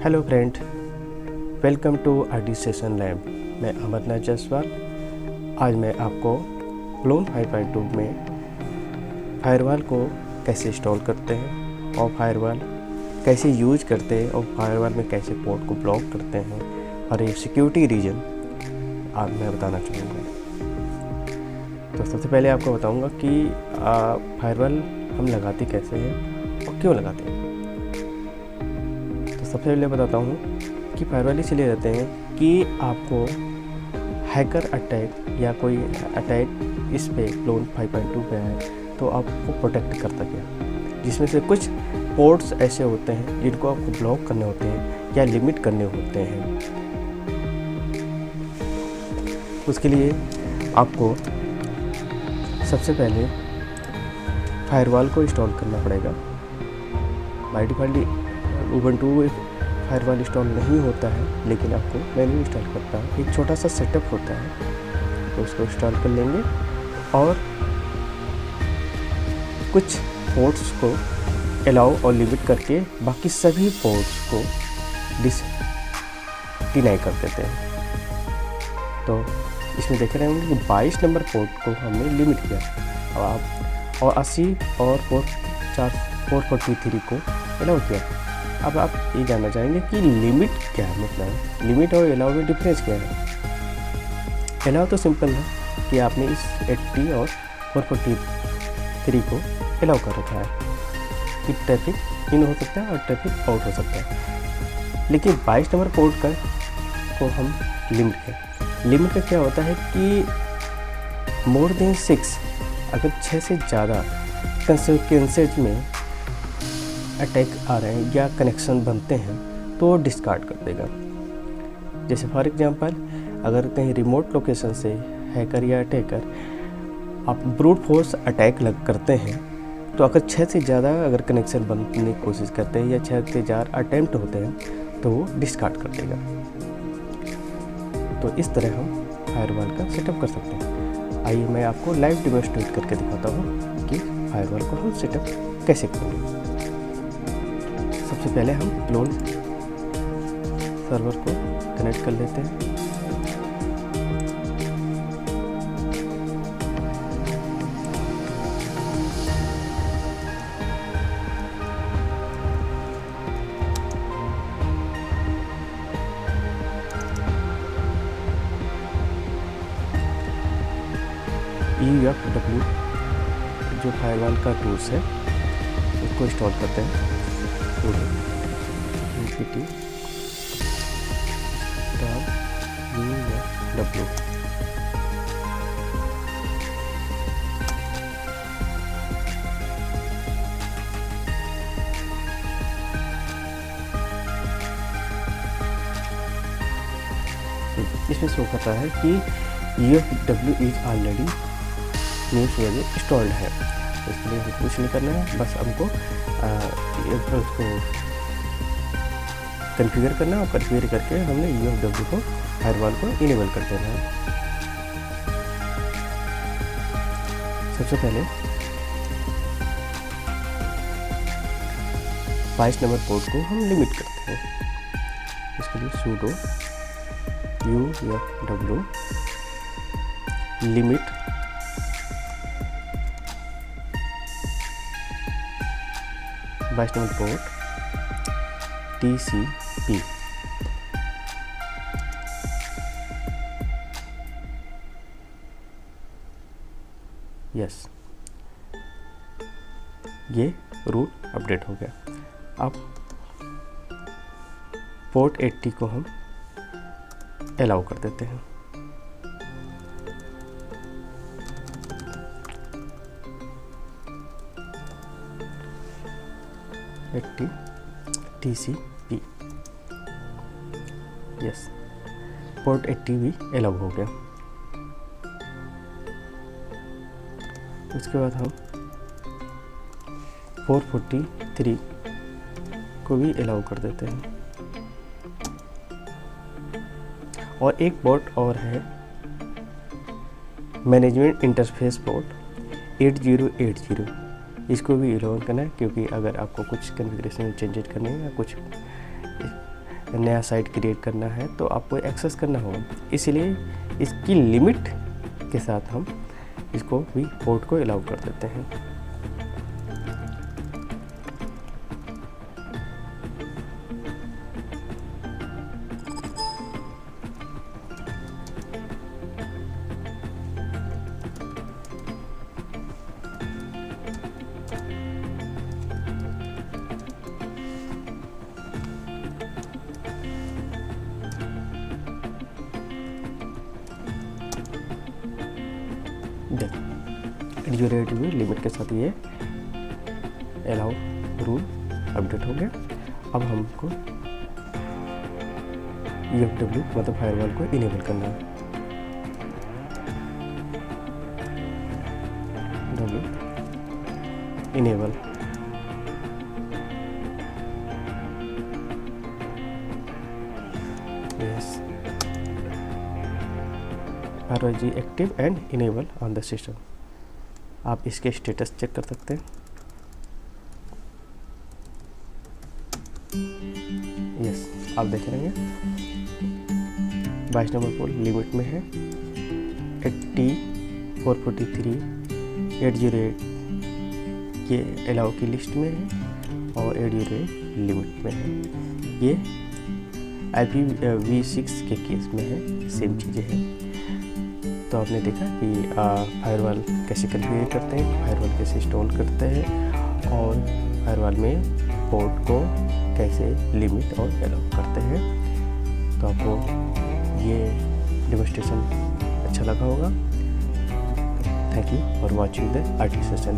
Hello friend, welcome to RD session lab. मैं अमरनाथ जायसवाल। आज मैं आपको क्लोन 5.2 में फायरवॉल को कैसे इंस्टॉल करते हैं और फायरवॉल कैसे यूज करते हैं और फायरवॉल में कैसे पोर्ट को ब्लॉक करते हैं और ये सिक्योरिटी रीजन आज मैं बताना चाहूँगा। तो सबसे पहले आपको बताऊँगा कि फायरवॉल हम लगाते कैसे हैं और क्यों लगाते हैं। तो सबसे पहले बताता हूँ कि फायरवॉल इसलिए रहते हैं कि आपको हैकर अटैक या कोई अटैक इस पे क्लोन 5.2 पे है तो आपको प्रोटेक्ट कर सके, जिसमें से कुछ पोर्ट्स ऐसे होते हैं जिनको आपको ब्लॉक करने होते हैं या लिमिट करने होते हैं। उसके लिए आपको सबसे पहले फायरवॉल को इंस्टॉल करना पड़ेगा। By default Ubuntu firewall install नहीं होता है, लेकिन आपको मैन्युअली इंस्टॉल करता है। एक छोटा सा सेटअप होता है, तो उसको इंस्टॉल कर लेंगे और कुछ पोर्ट्स को अलाउ और लिमिट करके बाकी सभी पोर्ट्स को डिनाई कर देते हैं। तो इसमें देख रहे होंगे कि 22 नंबर पोर्ट को हमने लिमिट किया और 80 और 443 को अलाउ किया। अब आप ये जानना चाहेंगे कि लिमिट क्या है, मतलब लिमिट और अलाउ में डिफरेंस क्या है। अलाउ तो सिंपल है कि आपने इस 80 और 443 को अलाउ कर रखा है कि ट्रैफिक इन हो सकता है और ट्रैफिक आउट हो सकता है। लेकिन 22 नंबर पोर्ट को हम लिमिट करें। लिमिट का क्या होता है कि मोर देन 6, अगर 6 से ज़्यादा कंसिक्वेंसेज में अटैक आ रहे हैं या कनेक्शन बनते हैं तो डिस्कार्ड कर देगा। जैसे फॉर एग्जांपल, अगर कहीं रिमोट लोकेशन से हैकर या अटैकर आप ब्रूट फोर्स अटैक करते हैं तो अगर 6 से ज़्यादा अगर कनेक्शन बनने की कोशिश करते हैं या 6 से ज़्यादा अटैम्प्ट होते हैं तो वो डिस्कार्ड कर देगा। तो इस तरह हम फायरवॉल का सेटअप कर सकते हैं। आइए मैं आपको लाइव डेमोन्स्ट्रेट करके दिखाता हूँ कि फायरवॉल को हम सेटअप कैसे करेंगे। सबसे पहले हम क्लोन सर्वर को कनेक्ट कर लेते हैं। EUFW जो फायरवॉल का टूल्स है उसको इंस्टॉल करते हैं। npt EUFW इसमें शो करता है कि EUFW इज ऑलरेडी इंस्टॉल्ड है। इसके लिए कुछ नहीं करना है, बस हमको उसको कॉन्फ़िगर करना है और कॉन्फ़िगर करके हमने EUFW को फायरवॉल को इनेबल कर देना है। सबसे पहले 22 नंबर पोर्ट को हम लिमिट करते हैं। इसके लिए sudo EUFW limit 22 number port TCP। Yes, ये रूट अपडेट हो गया। अब पोर्ट 80 को हम अलाउ कर देते हैं। TCP। यस, पोर्ट 80 भी अलाउ हो गया। उसके बाद हम 443 को भी अलाउ कर देते हैं। और एक पोर्ट और है, मैनेजमेंट इंटरफेस पोर्ट 8080। इसको भी अलाउ करना है, क्योंकि अगर आपको कुछ कॉन्फ़िगरेशन में चेंजेस करने हैं या कुछ नया साइट क्रिएट करना है तो आपको एक्सेस करना होगा, इसलिए इसकी लिमिट के साथ हम इसको भी पोर्ट को अलाउ कर देते हैं। ड्यूरेटिव लिमिट के साथ ये अलाउ रूल अपडेट हो गया। अब हमको EFW मतलब फायरवॉल को इनेबल करना है। Enable yes firewall G active and enable on the system. आप इसके स्टेटस चेक कर सकते हैं। यस आप देख रहे हैं 22 नंबर पोल लिमिट में है, 8443 808 के अलाउ की लिस्ट में है और 808 लिमिट में है। ये IPv6 के केस में है, सेम चीज़ें हैं। तो आपने देखा कि फायरवॉल कैसे कॉन्फ़िगर करते हैं, फायरवॉल कैसे इंस्टॉल करते हैं और फायरवॉल में पोर्ट को कैसे लिमिट और अलाउ करते हैं। तो आपको ये डेमोन्स्ट्रेशन अच्छा लगा होगा। Thank you for watching the RT session.